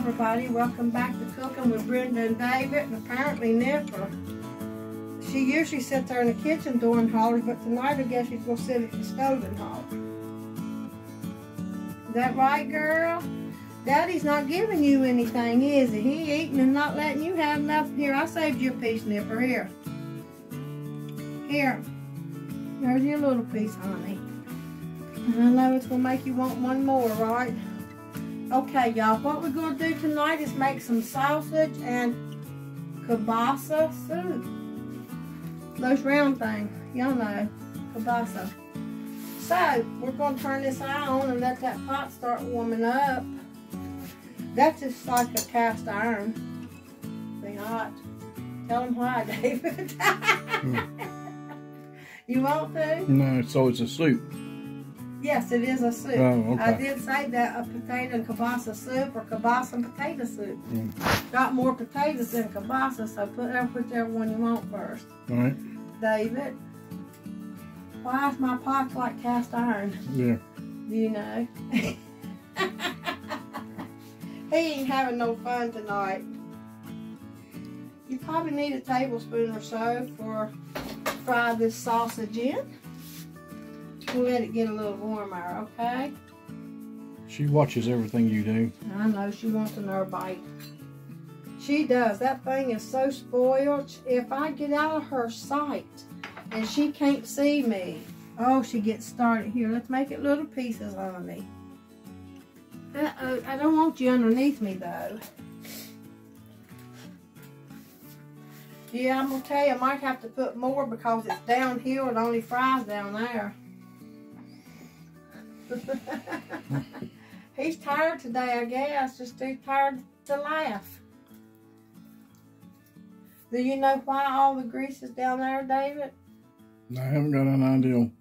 everybody. Welcome back to Cooking with Brenda and David. And apparently Nipper, she usually sits there in the kitchen door and hollers, but tonight I guess she's going to sit at the stove and holler. Is that right, girl? Daddy's not giving you anything, is he? He eating and not letting you have nothing. Here, I saved you a piece, Nipper. Here. Here. There's your little piece, honey. And I know it's going to make you want one more, right? Okay, y'all, what we're going to do tonight is make some sausage and kielbasa soup. Those round things, y'all know, kielbasa. So, we're going to turn this eye on and let that pot start warming up. That's just like a cast iron. Be hot. Tell them why, David. You want to? No, so it's a soup. Yes, it is a soup. Oh, okay. I did say that a potato and kielbasa soup or kielbasa and potato soup. Got more potatoes than kielbasa, so put whichever one you want first. All right. David, why is my pot like cast iron? Yeah. Do you know? He ain't having no fun tonight. You probably need a tablespoon or so for fry this sausage in. We'll let it get a little warmer, okay? She watches everything you do. I know, she wants another bite. She does. That thing is so spoiled. If I get out of her sight and she can't see me, oh, she gets started. Here, let's make it little pieces on me. I don't want you underneath me, though. Yeah, I'm going to tell you, I might have to put more because it's downhill. It only fries down there. He's tired today, I guess. Just too tired to laugh. Do you know why all the grease is down there, David? I haven't got an idea.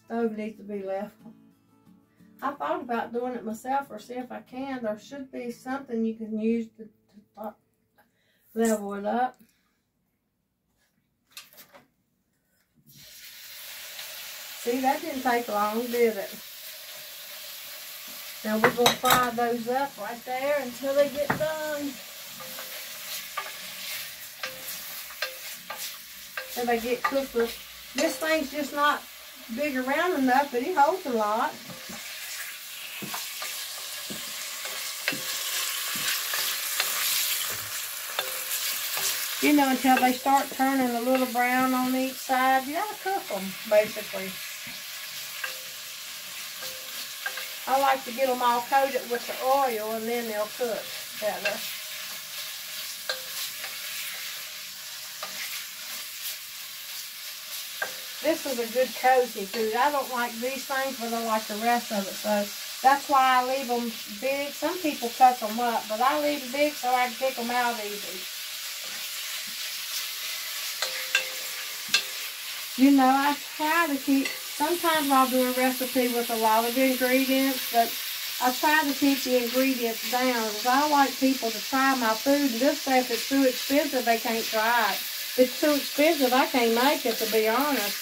Stove needs to be left. I thought about doing it myself or see if I can. There should be something you can use to level it up. See, that didn't take long, did it? Now we're going to fry those up right there until they get done. Till they get cooked. This thing's just not big around enough, but it holds a lot. You know, until they start turning a little brown on each side, you gotta cook them, basically. I like to get them all coated with the oil and then they'll cook better. This is a good cozy food. I don't like these things, but I like the rest of it. So that's why I leave them big. Some people cut them up, but I leave them big so I can pick them out easy. You know, I try to keep, sometimes I'll do a recipe with a lot of ingredients, but I try to keep the ingredients down because I like people to try my food. And this stuff is too expensive, they can't try it. If it's too expensive, I can't make it, to be honest.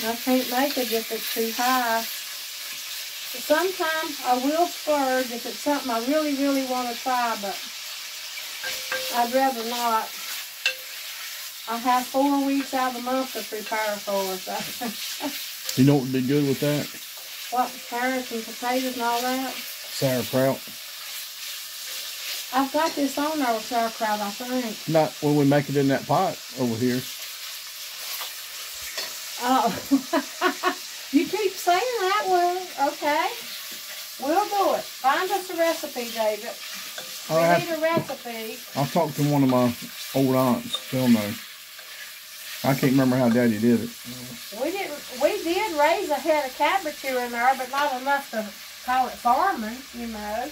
I can't make it if it's too high. But sometimes I will splurge if it's something I really, really want to try, but I'd rather not. I have 4 weeks out of the month to prepare for, so. You know what would be good with that? What, carrots and potatoes and all that? Sauerkraut. I've got this on there with sauerkraut, I think. Not when we make it in that pot over here. Oh. You keep saying that, well, okay. We'll do it. Find us a recipe, David. We need a recipe. I'll talk to one of my old aunts. They'll know. I can't remember how Daddy did it. We did raise a head of cabbage here and there, but not enough to call it farming, you know.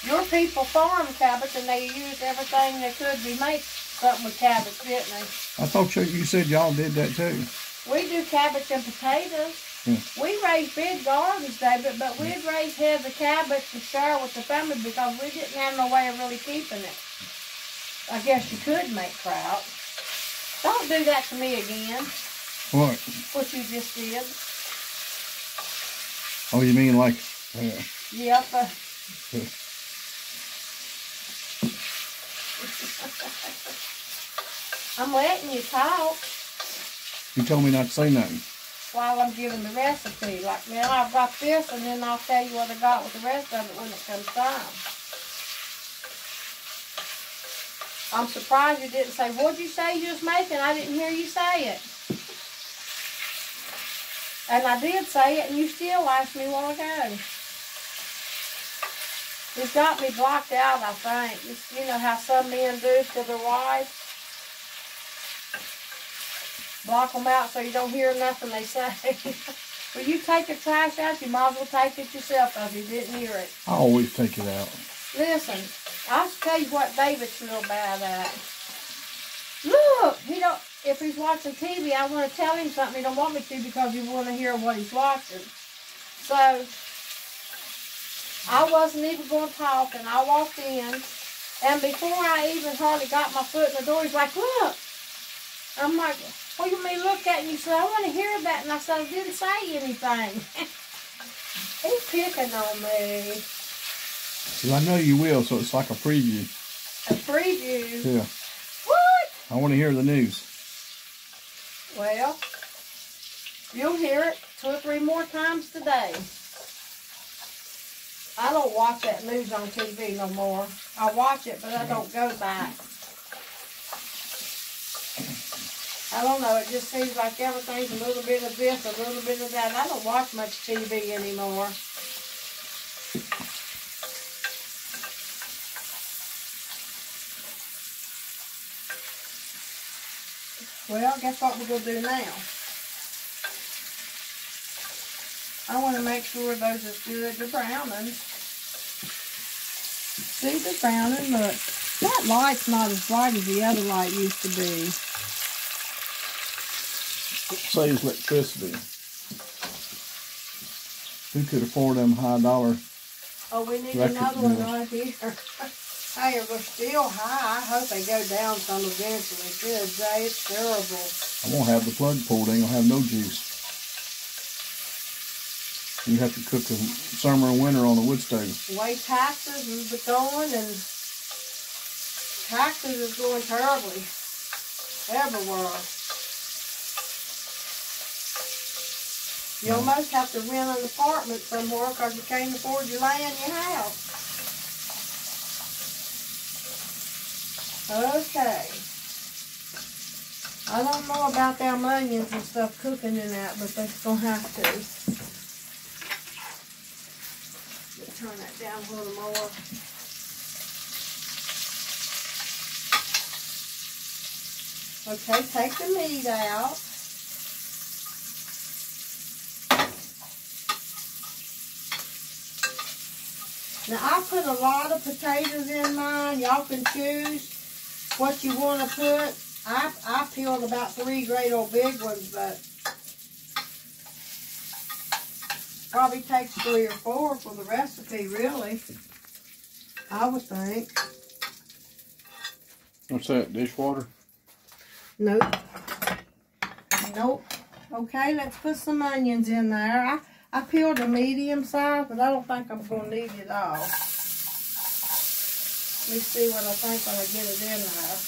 Your people farm cabbage and they used everything they could to make something with cabbage, didn't they? I thought you said y'all did that too. We do cabbage and potatoes. Yeah. We raise big gardens, David, but we'd raise heads of cabbage to share with the family because we didn't have no way of really keeping it. I guess you could make kraut. Don't do that to me again. What? What you just did. Oh, you mean like... Yep. I'm letting you talk You told me not to say nothing. while I'm giving the recipe. Like, now I've got this, and then I'll tell you what I got with the rest of it when it comes time. I'm surprised you didn't say, what'd you say you was making? I didn't hear you say it. And I did say it, and you still asked me a while ago. It's got me blocked out, I think. It's, you know how some men do to their wives? Block them out so you don't hear nothing they say. When you take the trash out, you might as well take it yourself if you didn't hear it. I always take it out. Listen, I'll tell you what David's real bad at. Look, he don't. If he's watching TV, I want to tell him something. He don't want me to because he want to hear what he's watching. So I wasn't even going to talk, and I walked in, and before I even hardly got my foot in the door, he's like, "Look." I'm like, "What do you mean look at?" And he said, "I want to hear that." And I said, "I didn't say anything." He's picking on me. Well, I know you will, so it's like a preview. A preview? Yeah. What? I want to hear the news. Well, you'll hear it 2 or 3 more times today. I don't watch that news on TV no more. I watch it, but I don't go back. I don't know, it just seems like everything's a little bit of this, a little bit of that. I don't watch much TV anymore. Well, guess what we're going to do now? I want to make sure those are good. They're browning. See, they're browning. Look, that light's not as bright as the other light used to be. It saves electricity. Who could afford them high dollar? Oh, we need another one right here. Hey, we're still high. I hope they go down some eventually. Good day, it's terrible. I won't have the plug pulled. Ain't gonna have no juice. You have to cook the summer and winter on the wood stove. The way taxes is going, and taxes is going terribly everywhere. You almost have to rent an apartment somewhere because you can't afford your land in your house. Okay. I don't know about them onions and stuff cooking in that, but they're going to have to. Let's turn that down a little more. Okay, take the meat out. Now, I put a lot of potatoes in mine. Y'all can choose what you want to put. I peeled about 3 great old big ones, but probably takes 3 or 4 for the recipe, really. I would think. What's that, dishwater? Nope. Nope. Okay, let's put some onions in there. I peeled a medium size, but I don't think I'm going to need it all. Let me see what I think when I get it in there.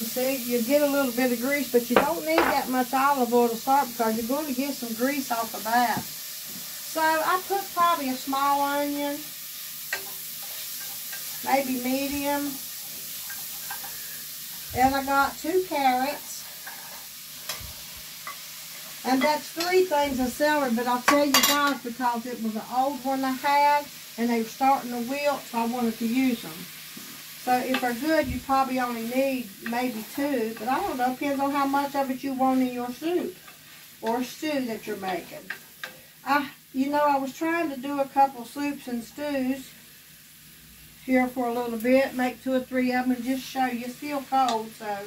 You see, you get a little bit of grease, but you don't need that much olive oil to start because you're going to get some grease off the bat. So I put probably a small onion, maybe medium, and I got 2 carrots, and that's 3 things of celery, but I'll tell you guys because it was an old one I had, and they were starting to wilt, so I wanted to use them. So if they're good, you probably only need maybe 2, but I don't know, depends on how much of it you want in your soup or stew that you're making. You know, I was trying to do a couple soups and stews here for a little bit, make 2 or 3 of them and just show you. It's still cold, so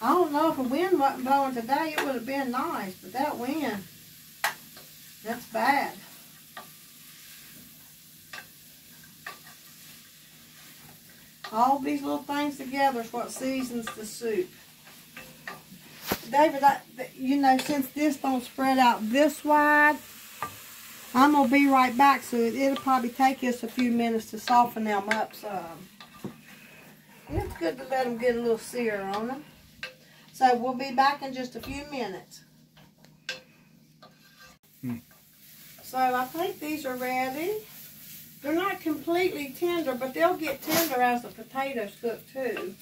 I don't know if the wind wasn't blowing today, it would have been nice, but that wind, that's bad. All these little things together is what seasons the soup. David, you know, since this don't spread out this wide, I'm going to be right back, so it'll probably take us a few minutes to soften them up some. It's good to let them get a little sear on them. So we'll be back in just a few minutes. So I think these are ready. They're not completely tender, but they'll get tender as the potatoes cook too.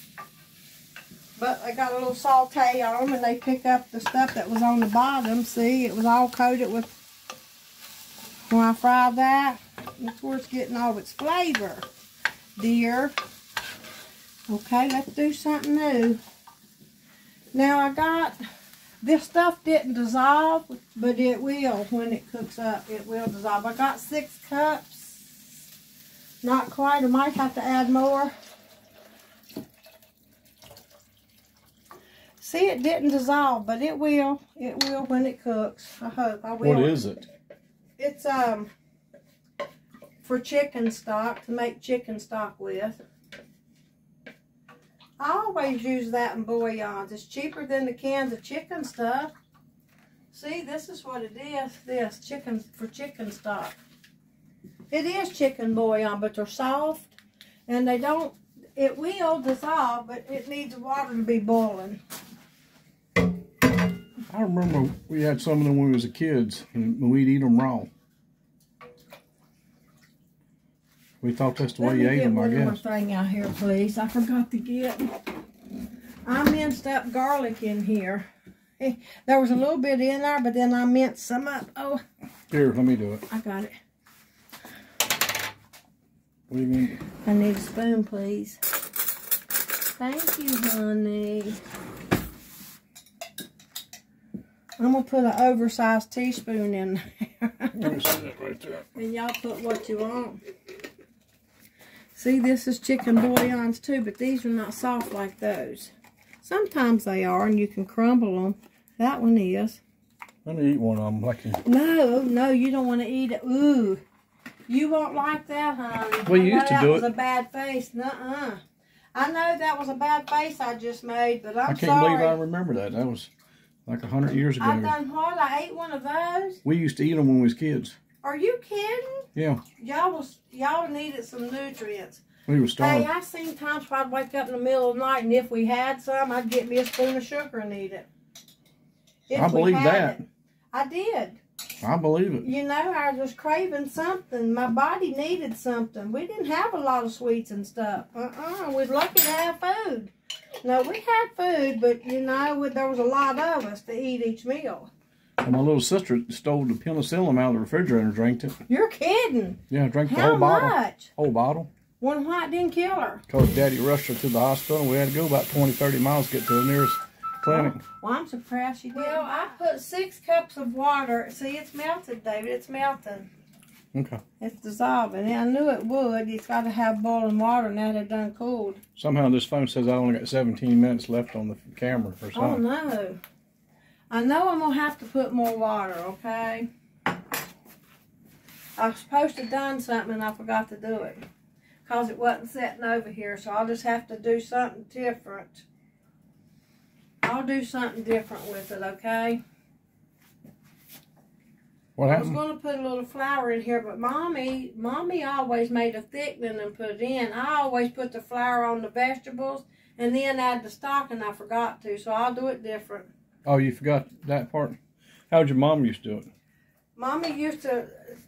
But I got a little saute on them, and they pick up the stuff that was on the bottom. See, it was all coated with, when I fried that, that's where it's getting all its flavor, dear. Okay, let's do something new. Now I got, this stuff didn't dissolve, but it will when it cooks up. It will dissolve. I got 6 cups. Not quite. I might have to add more. See, it didn't dissolve, but it will. It will when it cooks. I hope. I will. What is it? It's for chicken stock, to make chicken stock with. I always use that in bouillons. It's cheaper than the cans of chicken stuff. See, this is what it is. This chicken for chicken stock. It is chicken bouillon, but they're soft, and they don't. It will dissolve, but it needs the water to be boiling. I remember we had some of them when we was kids, and we'd eat them raw. We thought that's the way you ate them, I guess. One more thing out here, please. I forgot to get. I minced up garlic in here. There was a little bit in there, but then I minced some up. Oh. Here, let me do it. I got it. What do you mean? I need a spoon, please. Thank you, honey. I'm going to put an oversized teaspoon in there. Let me see that right there. And y'all put what you want. See, this is chicken bouillons too, but these are not soft like those. Sometimes they are, and you can crumble them. That one is. Let me eat one of them. Like No, you don't want to eat it. Ooh. You won't like that, honey. Well, you used to do it. That was a bad face. Nuh-uh. I know that was a bad face I just made, but I'm sorry. I can't believe I remember that. That was like 100 years ago. I done what? I ate one of those? We used to eat them when we was kids. Are you kidding? Yeah. Y'all needed some nutrients. We were starving. Hey, I seen times where I'd wake up in the middle of the night, and if we had some, I'd get me a spoon of sugar and eat it. I believe that. I did. I believe it. You know, I was craving something. My body needed something. We didn't have a lot of sweets and stuff. We're lucky to have food. No, we had food, but, you know, there was a lot of us to eat each meal. Well, my little sister stole the penicillin out of the refrigerator and drank it. You're kidding. Yeah, I drank the whole bottle. How much? Whole bottle. Wonder why it didn't kill her. Because Daddy rushed her to the hospital, and we had to go about 20, 30 miles to get to the nearest clinic. Well, I'm surprised she did. Well, I put 6 cups of water. See, it's melted, David. It's melting. Okay. It's dissolving. And I knew it would. It's got to have boiling water, and that had done cooled. Somehow this phone says I only got 17 minutes left on the camera or something. Oh, no. I know I'm going to have to put more water, okay? I was supposed to have done something, and I forgot to do it. Because it wasn't sitting over here, so I'll just have to do something different. I'll do something different with it, okay? What happened? I was going to put a little flour in here, but Mommy always made a thickening and put it in. I always put the flour on the vegetables and then add the stock, and I forgot to, so I'll do it different. Oh, you forgot that part? How did your mom used to do it? Mommy used to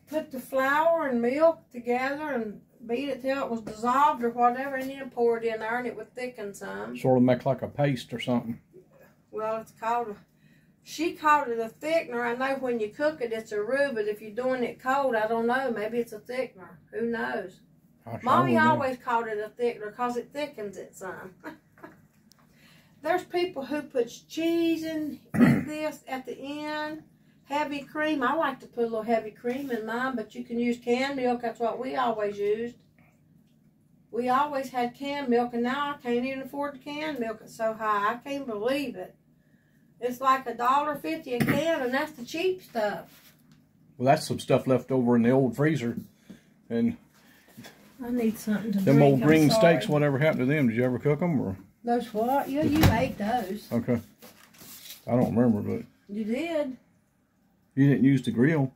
put the flour and milk together and beat it till it was dissolved or whatever, and then pour it in there, and it would thicken some. Sort of make like a paste or something. Well, it's called she called it a thickener. I know when you cook it, it's a roux, but if you're doing it cold, I don't know. Maybe it's a thickener. Who knows? Mommy always called it a thickener because it thickens it some. There's people who put cheese in this at the end. Heavy cream. I like to put a little heavy cream in mine, but you can use canned milk. That's what we always used. We always had canned milk, and now I can't even afford the canned milk. It's so high. I can't believe it. It's like $1.50 a can, and that's the cheap stuff. Well, that's some stuff left over in the old freezer. And I need something to drink. them old green steaks, whatever happened to them? Did you ever cook them? Or? Those what? Yeah, you ate those. Okay. I don't remember, but You did. you didn't use the grill.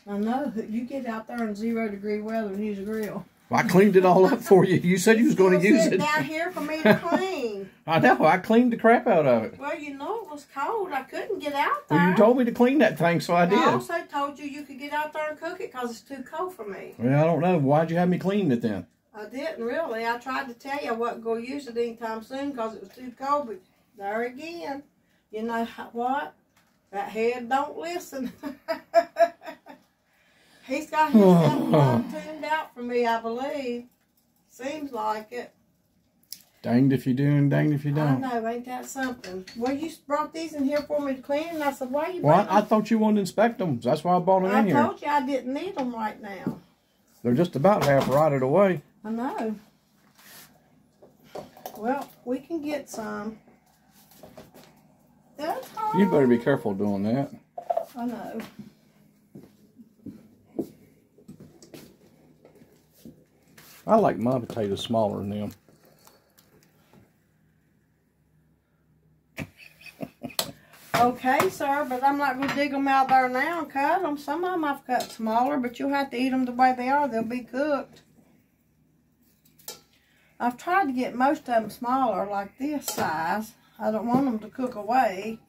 I know. You get out there in 0-degree weather and use a grill. Well, I cleaned it all up for you. You said you was going to use it. Down here for me to clean. I know. I cleaned the crap out of it. Well, you know it was cold. I couldn't get out there. Well, you told me to clean that thing, so I did. I also told you could get out there and cook it because it's too cold for me. Well, I don't know. Why'd you have me clean it then? I didn't really. I tried to tell you I wasn't going to use it anytime soon because it was too cold. But there again, you know what? That head don't listen. He's got himself all tuned out for me, I believe. Seems like it. Danged if you do and danged if you don't. I know, ain't that something? Well, you brought these in here for me to clean, and I said, why you Well, I thought you wanted to inspect them. That's why I brought them in here. I told you I didn't need them right now. They're just about half rotted away. I know. Well, we can get some. That's all. You better be careful doing that. I know. I like my potatoes smaller than them. Okay, sir, but I'm not going to dig them out there now and cut them. Some of them I've cut smaller, but you'll have to eat them the way they are. They'll be cooked. I've tried to get most of them smaller, like this size. I don't want them to cook away.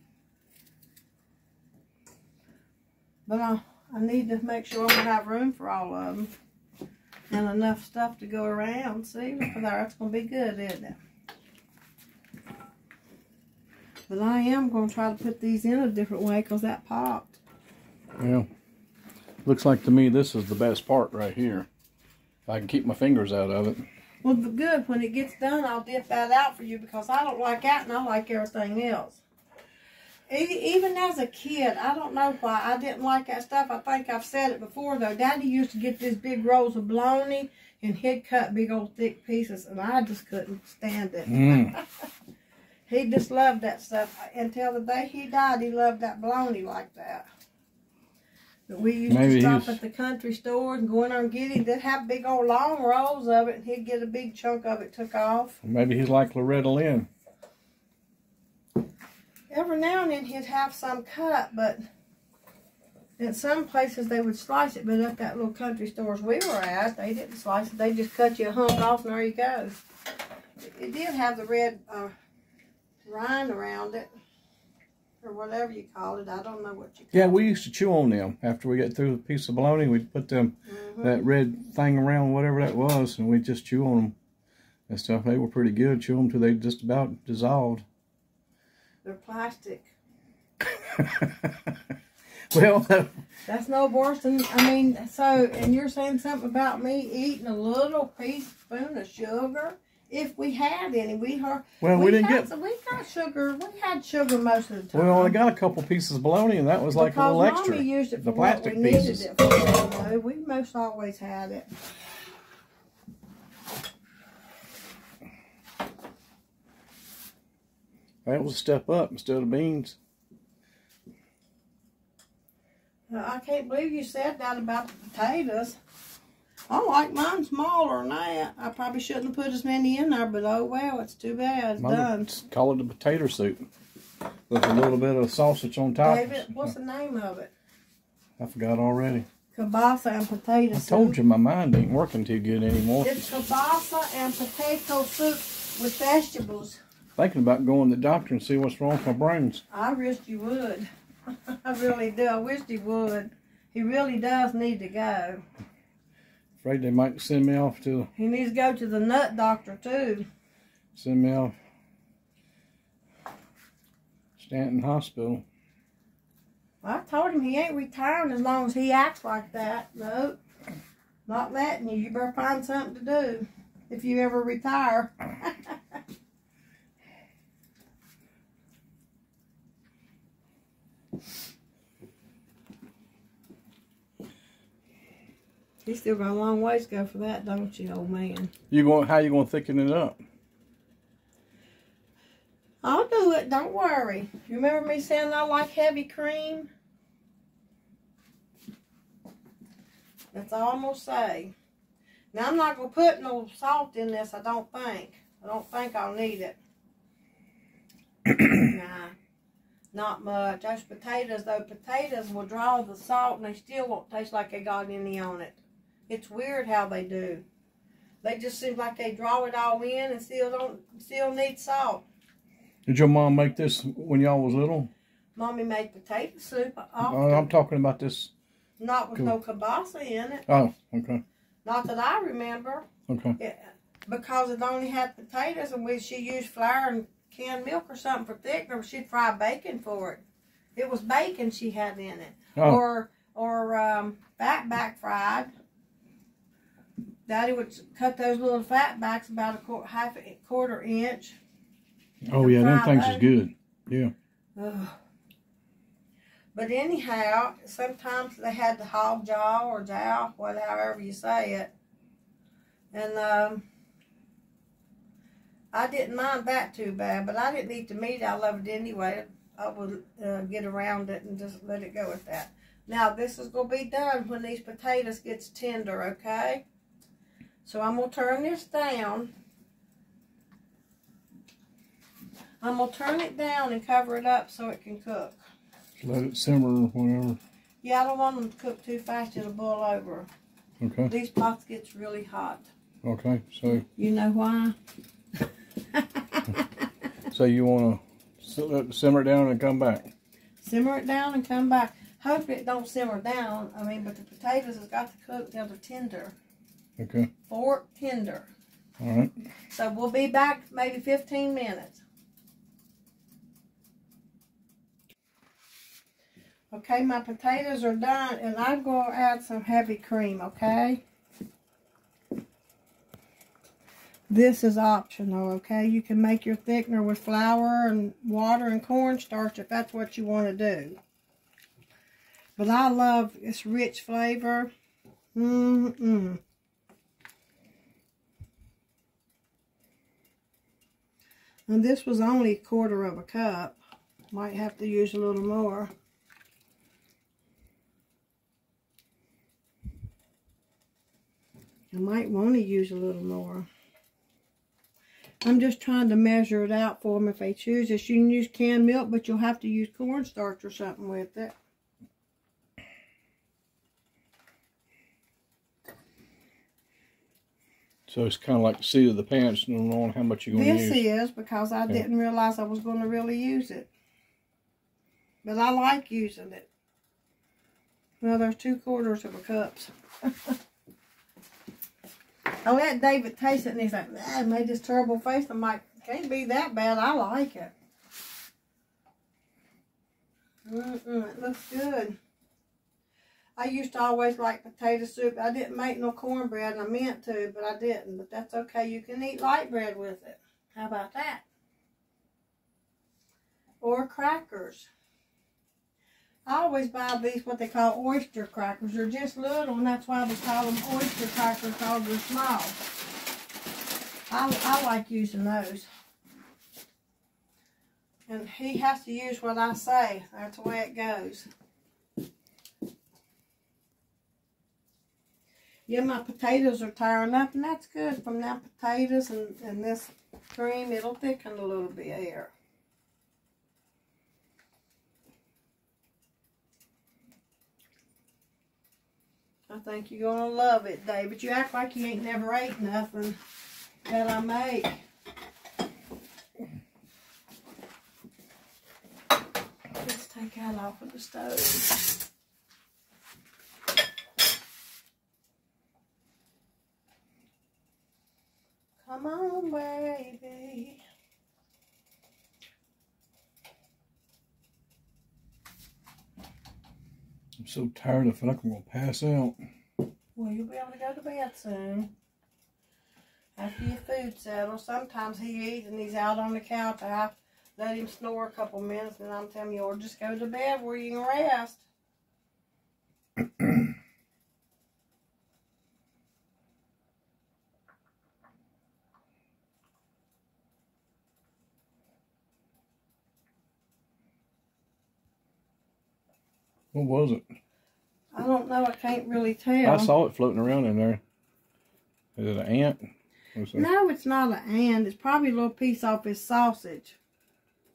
But I need to make sure I'm going to have room for all of them. And enough stuff to go around. See, look at that. That's going to be good, isn't it? But I am going to try to put these in a different way because that popped. Yeah. Looks like to me this is the best part right here. If I can keep my fingers out of it. Well, good. When it gets done, I'll dip that out for you because I don't like that and I like everything else. Even as a kid, I don't know why I didn't like that stuff. I think I've said it before, though. Daddy used to get these big rolls of bologna and he'd cut big old thick pieces, and I just couldn't stand it. He just loved that stuff. Until the day he died, he loved that bologna like that. But we used to stop at the country store and go in there and get him. They'd have big old long rolls of it, and he'd get a big chunk of it took off. Maybe he's like Loretta Lynn. Every now and then he'd have some cut, but in some places they would slice it. But at that little country stores we were at, they didn't slice it. They just cut you a hunk off, and there you go. It did have the red rind around it, or whatever you call it. I don't know what you call it. Yeah, we used to chew on them. After we get through a piece of bologna, we'd put them that red thing around, whatever that was, and we'd just chew on them and stuff. They were pretty good. Chew them till they just about dissolved. They're plastic. Well, that's no worse than, I mean, so, and you're saying something about me eating a little teaspoon of sugar? If we had any, we got sugar. We had sugar most of the time. We only got a couple pieces of bologna, and that was like a little extra. Mommy used it for the plastic what we pieces. Needed it for, no, we most always had it. That was a step up instead of beans. I can't believe you said that about the potatoes. I like mine smaller than that. I probably shouldn't have put as many in there, but oh well, it's too bad. It's done. Call it a potato soup with a little bit of sausage on top. David, what's the name of it? I forgot already. Kielbasa and potato soup. I told you my mind ain't working too good anymore. It's kielbasa and potato soup with vegetables. Thinking about going to the doctor and see what's wrong with my brains. I wish you would. I really do. I wish he would. He really does need to go. Afraid they might send me off to... He needs to go to the nut doctor, too. Send me off Stanton Hospital. I told him he ain't retiring as long as he acts like that. No, not letting you. You better find something to do if you ever retire. You still got a long ways to go for that, don't you, old man? How you going to thicken it up? I'll do it. Don't worry. You remember me saying I like heavy cream? That's all I'm going to say. Now, I'm not going to put no salt in this, I don't think. I don't think I'll need it. Nah. Not much. Those potatoes will draw the salt and they still won't taste like they got any on it. It's weird how they do. They just seem like they draw it all in and still need salt. Did your mom make this when y'all was little? Mommy made potato soup often. Oh, I'm talking about this. Not with no kielbasa in it. Oh, okay. Not that I remember. Okay. Because it only had potatoes and she used flour and canned milk or something for thickener. She'd fry bacon for it. It was bacon she had in it. Oh. Or fatback fried. Daddy would cut those little fatbacks about half a quarter inch. Oh yeah, them things is good. Yeah. Ugh. But anyhow, sometimes they had the hog jaw or jow, however you say it. And I didn't mind that too bad, but I didn't eat the meat. I loved it anyway. I would get around it and just let it go with that. Now, this is going to be done when these potatoes gets tender, okay? So I'm going to turn this down. I'm going to turn it down and cover it up so it can cook. Let it simmer or whatever. Yeah, I don't want them to cook too fast. It'll boil over. Okay. These pots gets really hot. Okay, so. You know why? So you want to simmer it down and come back? Simmer it down and come back. Hopefully it don't simmer down. I mean, but the potatoes has got to cook till they're tender. Okay. Fork tender. All right. So we'll be back maybe 15 minutes. Okay, my potatoes are done, and I'm going to add some heavy cream, okay? This is optional, okay? You can make your thickener with flour and water and cornstarch if that's what you want to do. But I love this rich flavor. And this was only 1/4 cup. Might have to use a little more. I might want to use a little more. I'm just trying to measure it out for them if they choose this. You can use canned milk, but you'll have to use cornstarch or something with it. So it's kind of like the seat of the pants, knowing how much you're going to use. This is because I didn't realize I was going to really use it. But I like using it. Well, there's 3/4 cups. I let David taste it, and he's like, it made this terrible face. I'm like, can't be that bad. I like it. It looks good. I used to always like potato soup. I didn't make no cornbread, and I meant to, but I didn't. But that's okay. You can eat light bread with it. How about that? Or crackers. I always buy these, what they call oyster crackers. They're just little, and that's why they call them oyster crackers, because they're small. I like using those. And he has to use what I say. That's the way it goes. Yeah, my potatoes are tearing up, and that's good. From them potatoes and this cream, it'll thicken a little bit here. I think you're going to love it, David. You act like you ain't never ate nothing that I make. Let's take that off of the stove. Come on, baby. I'm so tired, I feel like I'm going to pass out. Well, you'll be able to go to bed soon. After your food settles. Sometimes he eats and he's out on the couch. I let him snore a couple minutes, and I'm telling you, or just go to bed where you can rest. What was it? I don't know. I can't really tell. I saw it floating around in there. Is it an ant? No, it's not an ant. It's probably a little piece off his sausage.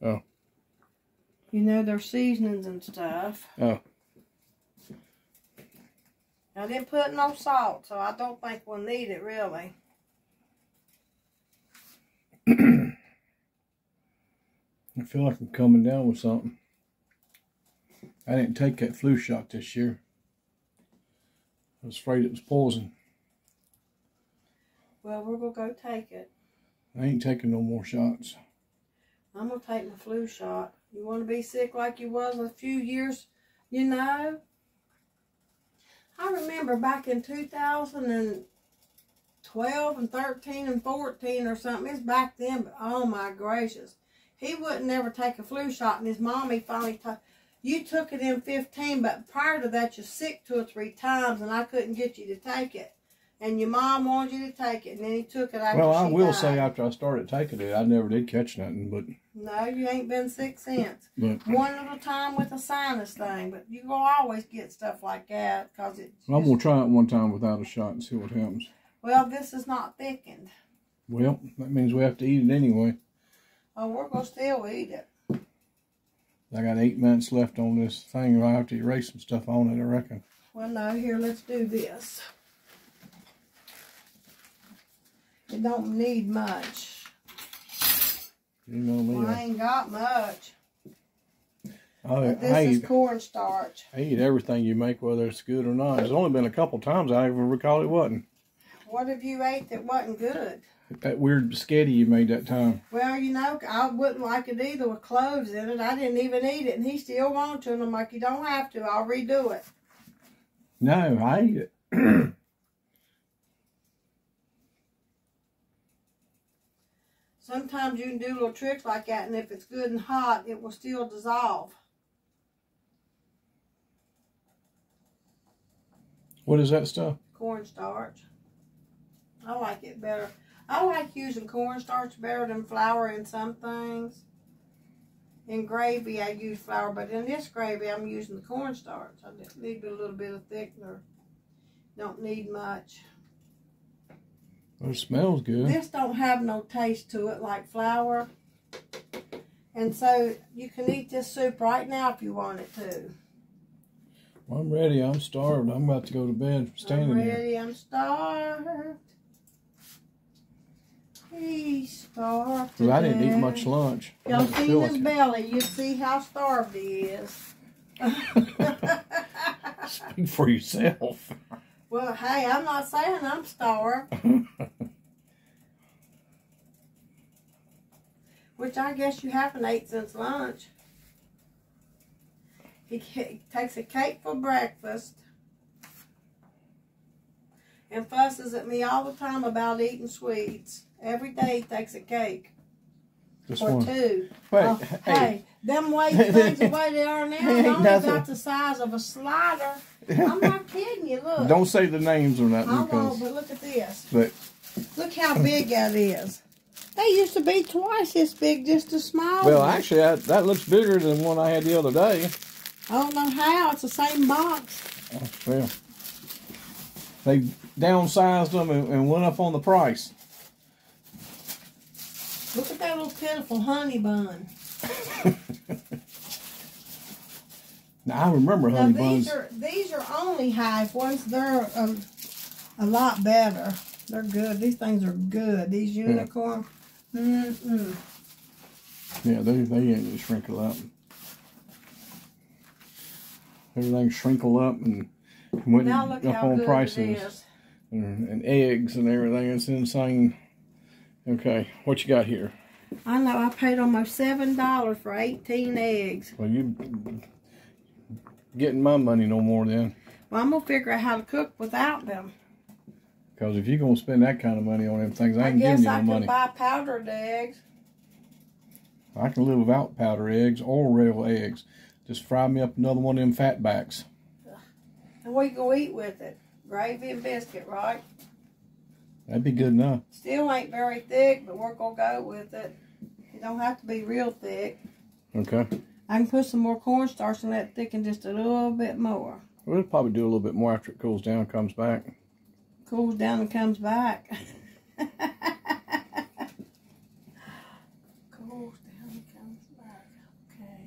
Oh. You know, their seasonings and stuff. Oh. I didn't put no salt, so I don't think we'll need it, really. I feel like I'm coming down with something. I didn't take that flu shot this year. I was afraid it was poison. Well, we're going to go take it. I ain't taking no more shots. I'm going to take my flu shot. You want to be sick like you was a few years, you know? I remember back in 2012 and 13 and 14 or something. It's back then, but oh my gracious. He wouldn't never take a flu shot, and his mommy finally took. You took it in 15, but prior to that, you're sick 2 or 3 times, and I couldn't get you to take it. And your mom wanted you to take it, and then he took it after Well, I will died. say after I started taking it, I never did catch nothing, but... No, you ain't been sick since. But one at a time with a sinus thing, but you will always get stuff like that, because it's... I'm going to try it one time without a shot and see what happens. Well, this is not thickened. Well, that means we have to eat it anyway. Oh, we're going to still eat it. I got 8 minutes left on this thing. I have to erase some stuff on it, I reckon. Well, no, here, let's do this. It don't need much. You know me. Well, I ain't got much. This I is cornstarch. I eat everything you make, whether it's good or not. There's only been a couple times I ever recall it wasn't. What have you ate that wasn't good? That weird sketty you made that time. Well, you know, I wouldn't like it either with cloves in it. I didn't even eat it, and he still wanted to. And I'm like, you don't have to. I'll redo it. No, I ate it. Sometimes you can do little tricks like that, and if it's good and hot, it will still dissolve. What is that stuff? Cornstarch. I like it better. I like using cornstarch better than flour in some things. In gravy, I use flour, but in this gravy, I'm using the cornstarch. I just need a little bit of thickener. Don't need much. Well, it smells good. This don't have no taste to it like flour. And so you can eat this soup right now if you want it to. Well, I'm ready. I'm starved. I'm about to go to bed standing I'm here. ready. I'm starved. He's starved. Because I didn't eat much lunch. Y'all I see feel his like belly. You see how starved he is. Speak for yourself. Well, hey, I'm not saying I'm starved. Which I guess you haven't ate since lunch. He takes a cake for breakfast. And fusses at me all the time about eating sweets. Every day he takes a cake. Just or one. 2. Wait, hey, them weight things the way they are now, they're only nothing. about the size of a slider. I'm not kidding you, look. Don't say the names or nothing. I because, won't, but look at this. But Look how big that is. They used to be twice this big, just a small well, one. actually, that looks bigger than one I had the other day. I don't know how. It's the same box. Oh, well, they downsized them and went up on the price. Look at that little pitiful honey bun. Now, I remember honey buns. These are only hive ones. They're a lot better. They're good. These things are good. These unicorn. Yeah, Yeah, they ain't gonna shrinkle up. Everything shrinkle up and went now look up how on good prices. it is. And eggs and everything. It's insane. Okay, what you got here? I know. I paid almost $7 for 18 eggs. Well, you getting my money no more then. Well, I'm going to figure out how to cook without them. Because if you're going to spend that kind of money on them things, I ain't giving you no money. I guess I could buy powdered eggs. I can live without powdered eggs or real eggs. Just fry me up another one of them fat backs. And what you going to eat with it? Gravy and biscuit, right? That'd be good enough. Still ain't very thick, but we're going to go with it. It don't have to be real thick. Okay. I can put some more cornstarch and let it thicken just a little bit more. We'll probably do a little bit more after it cools down and comes back. Cools down and comes back. Cools down and comes back.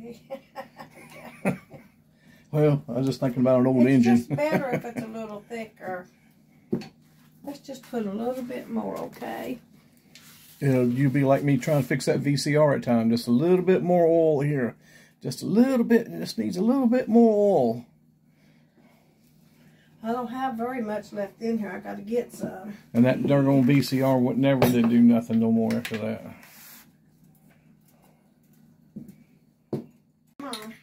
Okay. Well, I was just thinking about an old engine. It's just better if it's a little thicker. Let's just put a little bit more, okay? You'd be like me trying to fix that VCR at times. Just a little bit more oil here. Just a little bit. It just needs a little bit more oil. I don't have very much left in here. I got to get some. And that darn old VCR would never did do nothing no more after that. Come on.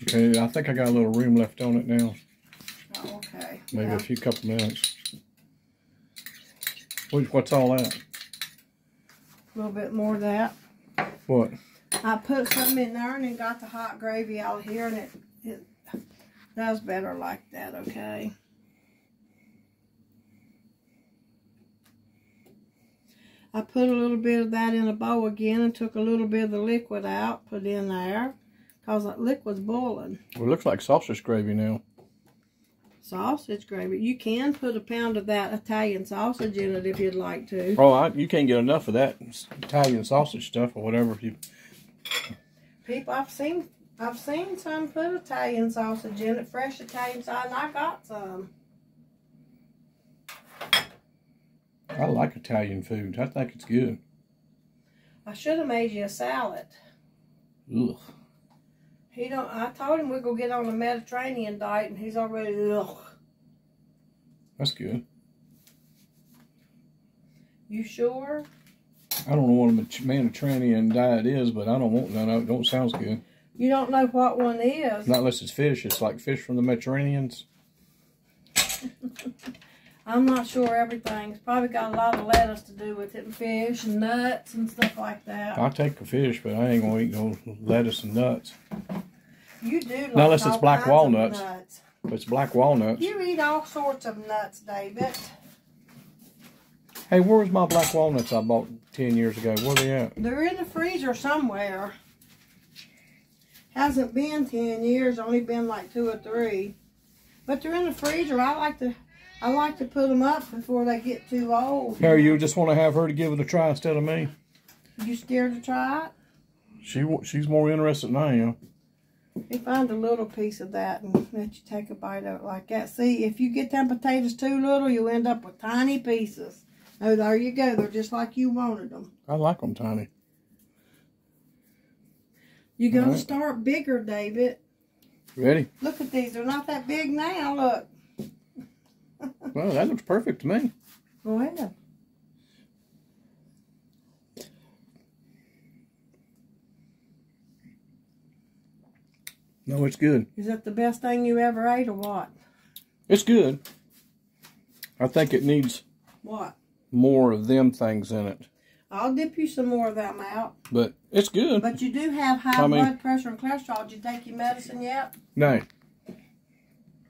Okay, I think I got a little room left on it now. Oh, okay. Maybe a couple minutes. What's all that? A little bit more of that. What? I put some in there and then got the hot gravy out here, and it does better like that, okay? I put a little bit of that in a bowl again and took a little bit of the liquid out, put in there, because that liquid's boiling. Well, it looks like sausage gravy now. Sausage gravy. You can put a pound of that Italian sausage in it if you'd like to. Oh, you can't get enough of that Italian sausage stuff or whatever. People, I've seen some put Italian sausage in it, fresh Italian sausage, and I got some. I like Italian food. I think it's good. I should have made you a salad. Ugh. I told him we'd go get on a Mediterranean diet, and he's already, ugh. That's good. You sure? I don't know what a Mediterranean diet is, but I don't want none of it. Don't sound good. You don't know what one is? Not unless it's fish. It's like fish from the Mediterraneans. I'm not sure everything. It's probably got a lot of lettuce to do with it, and fish and nuts and stuff like that. I'll take the fish, but I ain't going to eat no lettuce and nuts. You do like not unless it's black walnuts. Nuts. If it's black walnuts. You eat all sorts of nuts, David. Hey, where's my black walnuts I bought 10 years ago? Where they at? They're in the freezer somewhere. Hasn't been 10 years, only been like 2 or 3. But they're in the freezer. I like to put them up before they get too old. Harry, you just want to have her to give it a try instead of me? You scared to try it? She's more interested than I am. You find a little piece of that and let you take a bite of it like that. See, if you get them potatoes too little, you end up with tiny pieces. Oh, there you go. They're just like you wanted them. I like them tiny. You're going to start bigger, David. Ready? Look at these. They're not that big now. Look. Well, that looks perfect to me. Go ahead. No, it's good. Is that the best thing you ever ate or what? It's good. I think it needs what? More of them things in it. I'll dip you some more of them out. But it's good. But you do have high blood pressure and cholesterol. Did you take your medicine yet? No.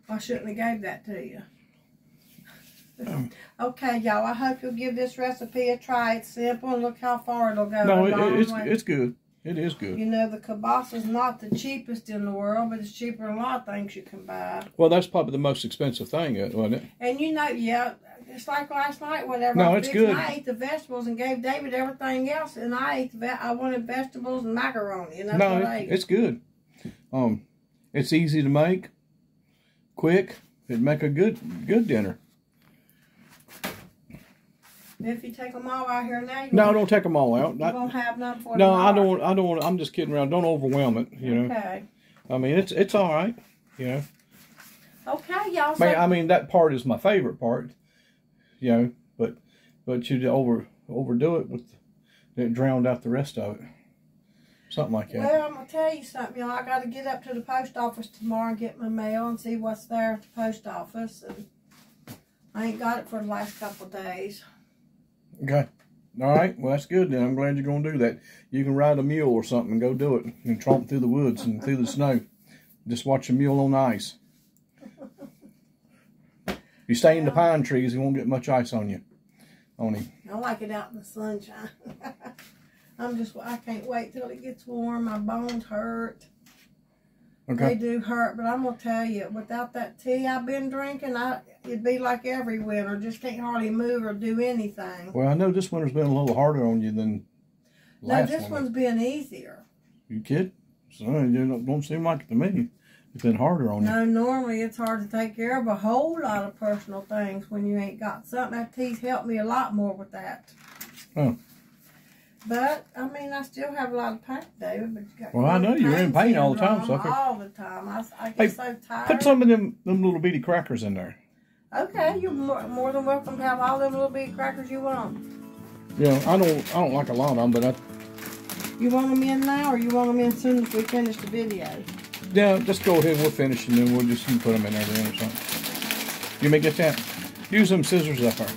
I shouldn't have gave that to you. Okay, y'all. I hope you'll give this recipe a try. It's simple, and look how far it'll go. No, it's good. It is good. You know, the kielbasa's not the cheapest in the world, but it's cheaper than a lot of things you can buy. Well, that's probably the most expensive thing, wasn't it? And you know, yeah, it's like last night, whatever. No, it's good. I ate the vegetables and gave David everything else, and I wanted vegetables and macaroni, and that's what I ate. It's good. It's easy to make, quick. It'd make a good dinner. If you take them all out here now, don't take them all out. You won't have none for No, tomorrow. I don't want. I'm just kidding around. Don't overwhelm it. You know. Okay. I mean, it's all right. You know. Okay, y'all. I mean, that part is my favorite part. You know, but you overdo it it drowned out the rest of it. Something like that. Well, I'm gonna tell you something, y'all. I got to get up to the post office tomorrow and get my mail and see what's there at the post office. And I ain't got it for the last couple of days. Okay. All right. Well, that's good then. I'm glad you're going to do that. You can ride a mule or something and go do it and tromp through the woods and through the snow. Just watch a mule on ice. If you stay in the pine trees, you won't get much ice on you. I like it out in the sunshine. I can't wait till it gets warm. My bones hurt. Okay. They do hurt, but I'm going to tell you, without that tea I've been drinking, it'd be like every winter. Just can't hardly move or do anything. Well, I know this winter's been a little harder on you than last No, this one's been easier. You kid? So, you don't seem like it to me. It's been harder on you. No, normally it's hard to take care of a whole lot of personal things when you ain't got something. That tea's helped me a lot more with that. Oh. But, I mean, I still have a lot of pain, David. But you got Well, I know you're in pain all the time. So all the time. I get so tired. Put some of them little bitty crackers in there. Okay, you're more than welcome to have all them little bitty crackers you want. Yeah, I don't like a lot of them, but You want them in now, or you want them in as soon as we finish the video? yeah, just go ahead. We'll finish, and then we'll just put them in there then or something. You may get that. Use them scissors up there.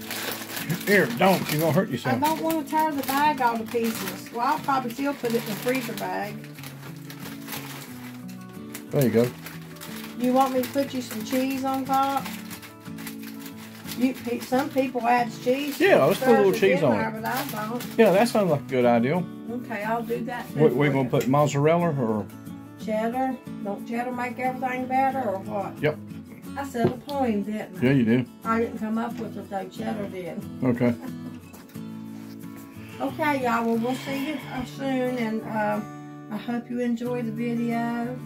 Here, don't. You're going to hurt yourself. I don't want to tear the bag all to pieces. Well, I'll probably still put it in the freezer bag. There you go. You want me to put you some cheese on top? Some people add cheese. Yeah, let's put a little cheese on it. But I don't. Yeah, that sounds like a good idea. Okay, I'll do that. We're going to put mozzarella or... Cheddar? Don't cheddar make everything better, or what? Yep. I said a poem, didn't I? Yeah, you did. I didn't come up with it, though. Cheddar did. Okay. Okay, y'all. Well, we'll see you soon, and I hope you enjoy the video.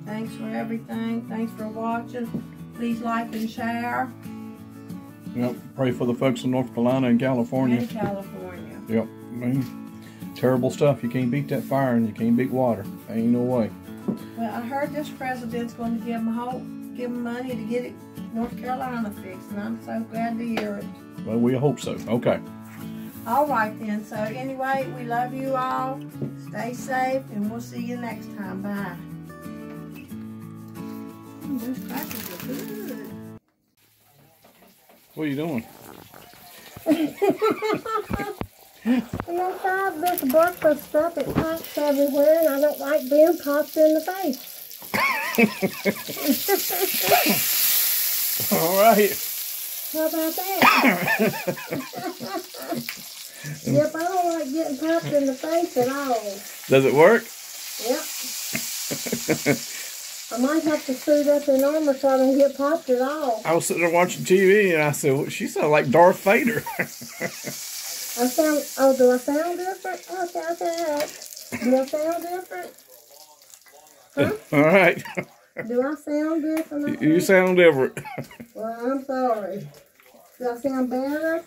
Thanks for everything. Thanks for watching. Please like and share. Yep. Pray for the folks in North Carolina and California. And California. Yep. Man, terrible stuff. You can't beat that fire, and you can't beat water. Ain't no way. Well, I heard this president's going to give them money to get it North Carolina fixed, and I'm so glad to hear it. Well, we hope so. Okay. All right, then. So, anyway, we love you all. Stay safe, and we'll see you next time. Bye. Those crackers are good. What are you doing? And I tried this breakfast stuff, it pops everywhere, and I don't like being popped in the face. All right. How about that? Yep, I don't like getting popped in the face at all. Does it work? Yep. I might have to suit up in armor so I don't get popped at all. I was sitting there watching TV, and I said, well, she sounded like Darth Vader. Do I sound different? Okay. Do I sound different? Huh? All right. Do I sound different? You sound different. Well, I'm sorry. Do I sound better?